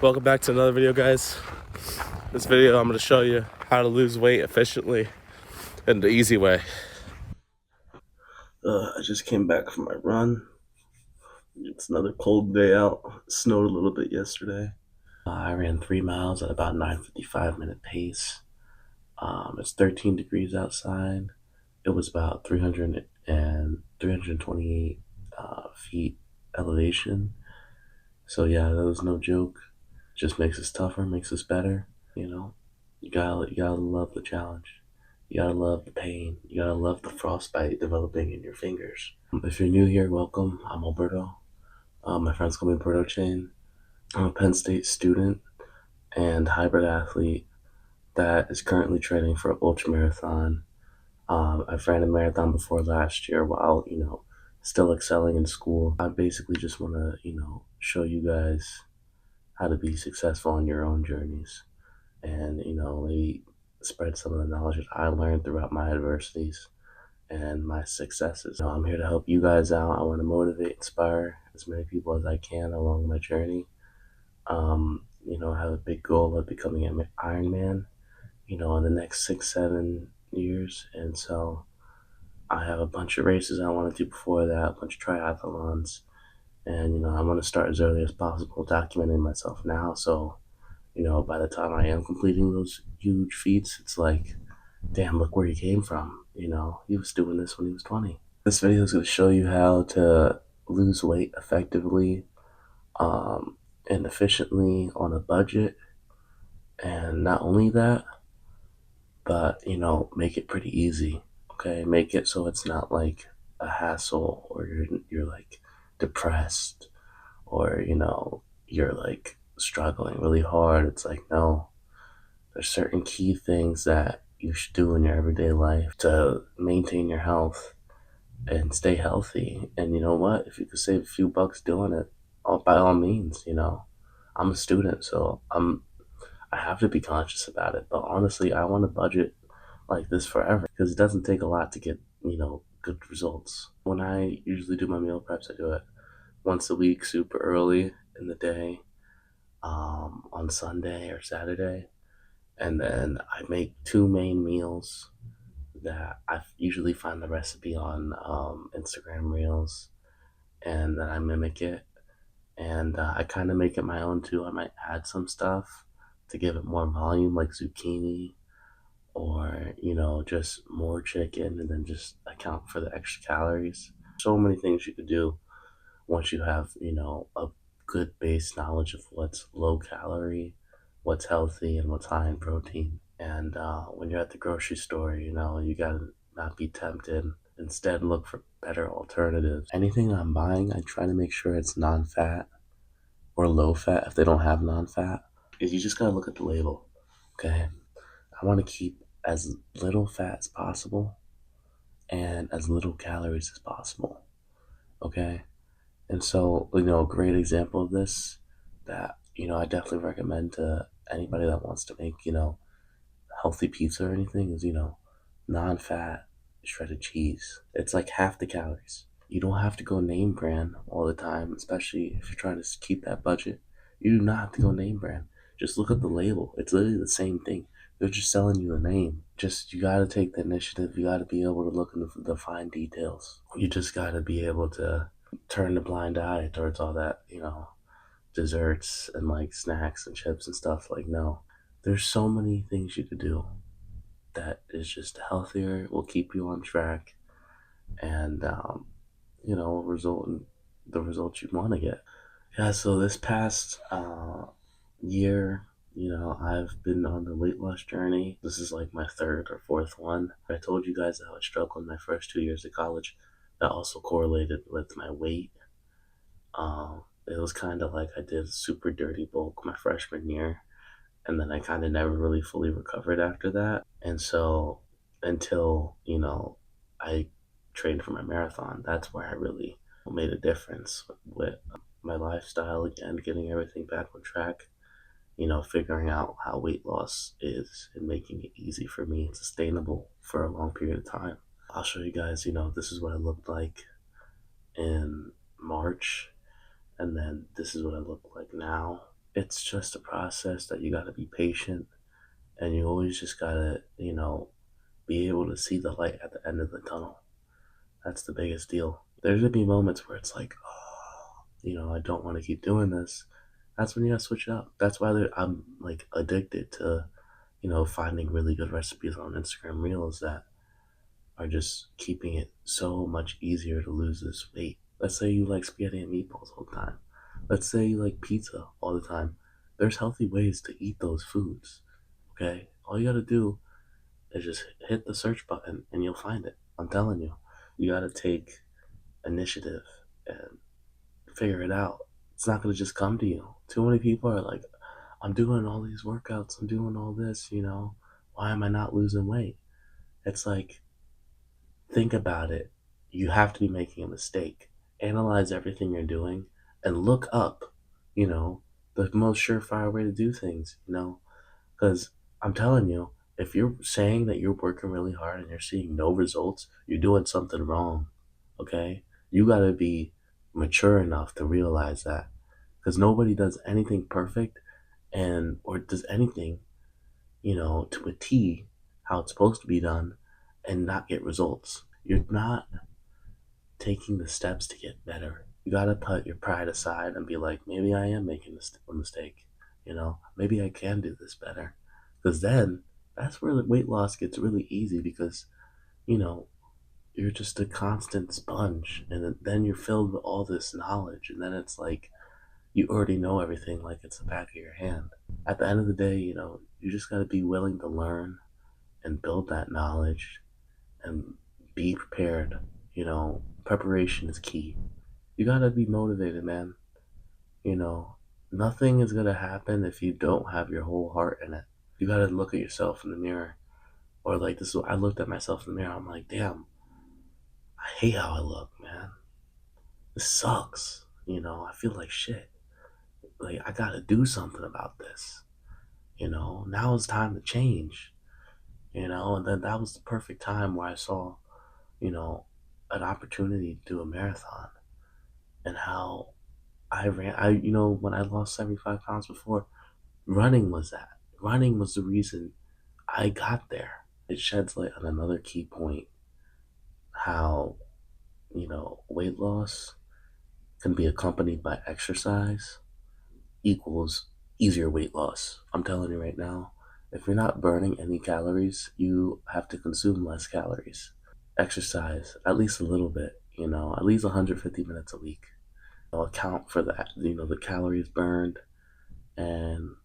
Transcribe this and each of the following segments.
Welcome back to another video, guys. This video I'm going to show you how to lose weight efficiently and the easy way. I just came back from my run. It's another cold day out. It snowed a little bit yesterday. I ran 3 miles at about 9:55-minute pace. It's 13 degrees outside. It was about 328 feet elevation. So yeah, that was no joke. Just makes us tougher, makes us better. You know, you gotta love the challenge. You gotta love the pain. You gotta love the frostbite developing in your fingers. If you're new here, welcome. I'm Alberto. My friends call me Alberto Chain. I'm a Penn State student and hybrid athlete that is currently training for an ultra marathon. I've ran a marathon before last year while, still excelling in school. I basically just want to, show you guys how to be successful on your own journeys and, maybe spread some of the knowledge that I learned throughout my adversities and my successes. I'm here to help you guys out. I want to motivate, inspire as many people as I can along my journey. I have a big goal of becoming an Ironman, in the next 6-7 years. And so I have a bunch of races I want to do before that, a bunch of triathlons. And, I want to start as early as possible documenting myself now. So, by the time I am completing those huge feats, it's like, damn, look where he came from. He was doing this when he was 20. This video is going to show you how to lose weight effectively and efficiently on a budget. And not only that, but, make it pretty easy. Okay, make it so it's not like a hassle or you're like depressed or, you're like struggling really hard. It's like, no, there's certain key things that you should do in your everyday life to maintain your health and stay healthy. And you know what? If you could save a few bucks doing it, by all means, I'm a student, so I have to be conscious about it. But honestly, I want to budget like this forever because it doesn't take a lot to get, good results. When I usually do my meal preps, I do it once a week, super early in the day, on Sunday or Saturday. And then I make 2 main meals that I usually find the recipe on Instagram Reels, and then I mimic it. And I kind of make it my own too. I might add some stuff to give it more volume, like zucchini, or just more chicken, and then just account for the extra calories. So many things you could do once you have a good base knowledge of what's low calorie, what's healthy, and what's high in protein. And when you're at the grocery store, you gotta not be tempted. Instead, look for better alternatives. Anything I'm buying, I try to make sure it's non-fat or low fat if they don't have non-fat. Is you just gotta look at the label. Okay, I want to keep as little fat as possible and as little calories as possible. Okay, and so a great example of this that I definitely recommend to anybody that wants to make healthy pizza or anything is non-fat shredded cheese. It's like half the calories. You don't have to go name brand all the time, especially if you're trying to keep that budget. You do not have to go name brand. Just look at the label. It's literally the same thing. They're just selling you a name. Just, you gotta take the initiative. You gotta be able to look into the fine details. You just gotta be able to turn the blind eye towards all that, desserts and like snacks and chips and stuff. Like, no, there's so many things you could do that is just healthier, will keep you on track, and result in the results you want to get. Yeah, so this past year, I've been on the weight loss journey. This is like my 3rd or 4th one. I told you guys that I would struggle in my first 2 years of college. That also correlated with my weight. It was kind of like I did super dirty bulk my freshman year, and then I kind of never really fully recovered after that. And so until, I trained for my marathon, that's where I really made a difference with my lifestyle again, getting everything back on track, figuring out how weight loss is and making it easy for me and sustainable for a long period of time. I'll show you guys, this is what I looked like in March, and then this is what I look like now. it's just a process that you got to be patient, and you always just got to, be able to see the light at the end of the tunnel. That's the biggest deal. There's gonna be moments where it's like, oh, I don't want to keep doing this. That's when you gotta switch it up. That's why I'm like addicted to, finding really good recipes on Instagram Reels that are just keeping it so much easier to lose this weight. Let's say you like spaghetti and meatballs all the time. Let's say you like pizza all the time. There's healthy ways to eat those foods. Okay? All you gotta do is just hit the search button and you'll find it. I'm telling you. You gotta take initiative and figure it out. It's not gonna just come to you. Too many people are like, I'm doing all these workouts, I'm doing all this, why am I not losing weight? It's like, think about it. You have to be making a mistake. Analyze everything you're doing and look up, the most surefire way to do things, because I'm telling you, if you're saying that you're working really hard and you're seeing no results, you're doing something wrong. Okay? You got to be mature enough to realize that, because nobody does anything perfect or does anything, to a T how it's supposed to be done and not get results. You're not taking the steps to get better. You got to put your pride aside and be like, maybe I am making a mistake. Maybe I can do this better. Because then that's where the weight loss gets really easy, because, you know, you're just a constant sponge, and then you're filled with all this knowledge, and then it's like you already know everything like it's the back of your hand. At the end of the day, you just got to be willing to learn and build that knowledge and be prepared. Preparation is key. You got to be motivated, man. you know Nothing is going to happen if you don't have your whole heart in it. You got to look at yourself in the mirror, or like this is what I looked at myself in the mirror. I'm like, damn, I hate how I look, man. This sucks. I feel like shit. Like, I gotta do something about this. Now it's time to change. And then that was the perfect time where I saw, you know, an opportunity to do a marathon, and how I ran. When I lost 75 pounds before, running was that. Running was the reason I got there. It sheds light on another key point: how, weight loss can be accompanied by exercise equals easier weight loss. I'm telling you right now, if you're not burning any calories, you have to consume less calories. Exercise at least a little bit, at least 150 minutes a week. Account for the calories burned, and,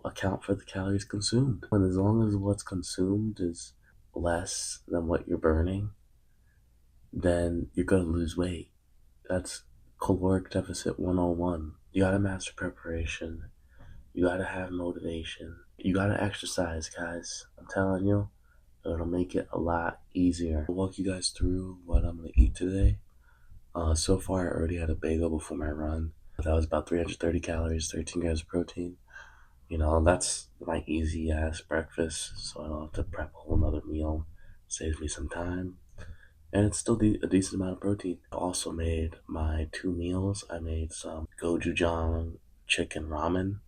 account for the calories consumed. And as long as what's consumed is less than what you're burning, then you're going to lose weight. That's caloric deficit 101. You got to master preparation. You gotta have motivation. You gotta exercise, guys. I'm telling you, it'll make it a lot easier. I'll walk you guys through what I'm gonna eat today. So far, I already had a bagel before my run. That was about 330 calories, 13 grams of protein. That's my easy ass breakfast, so I don't have to prep a whole nother meal. Saves me some time. And it's still a decent amount of protein. I also made my 2 meals. I made some gochujang chicken ramen,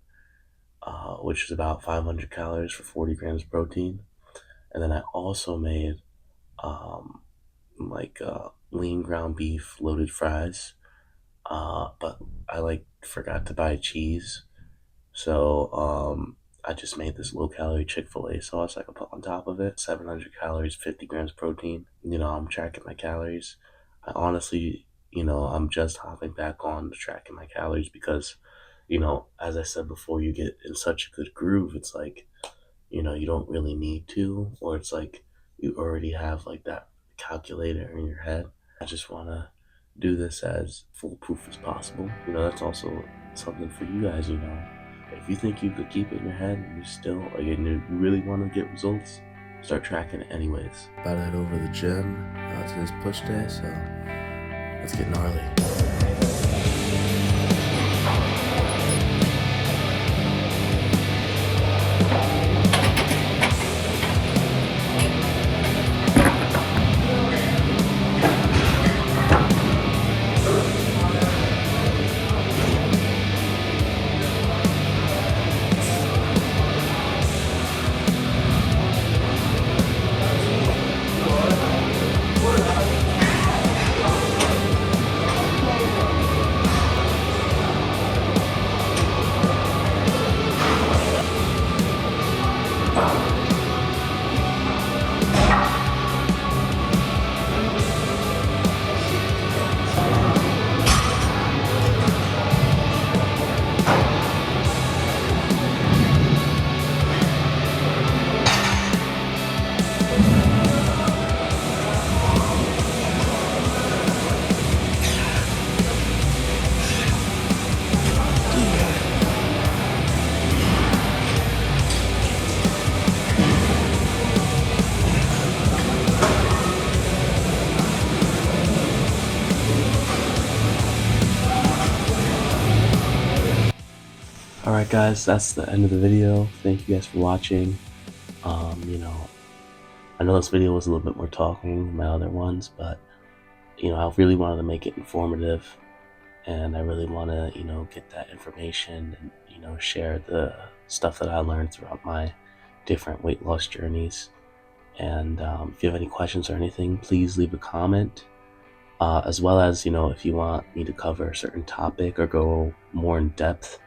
which is about 500 calories for 40 grams of protein. And then I also made lean ground beef loaded fries, but I forgot to buy cheese, so I just made this low calorie Chick-fil-A sauce I could put on top of it. 700 calories, 50 grams of protein. I'm tracking my calories. I honestly, I'm just hopping back on to tracking my calories because, as I said before, you get in such a good groove. It's like, you don't really need to, or it's like you already have like that calculator in your head. I just want to do this as foolproof as possible. That's also something for you guys. If you think you could keep it in your head and and you really want to get results, start tracking it anyways. About to head over to the gym. Today's push day, so let's get gnarly. Alright guys, that's the end of the video. Thank you guys for watching. I know this video was a little bit more talking than my other ones, but I really wanted to make it informative, and I really want to get that information and share the stuff that I learned throughout my different weight loss journeys. And if you have any questions or anything, please leave a comment, as well as if you want me to cover a certain topic or go more in depth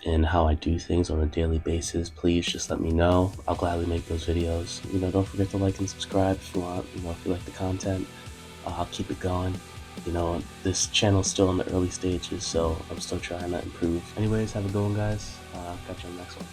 in how I do things on a daily basis, please just let me know. I'll gladly make those videos. Don't forget to like and subscribe if you want. If you like the content, I'll keep it going. This channel's still in the early stages, so I'm still trying to improve. Anyways, have a good one, guys. Catch you on the next one.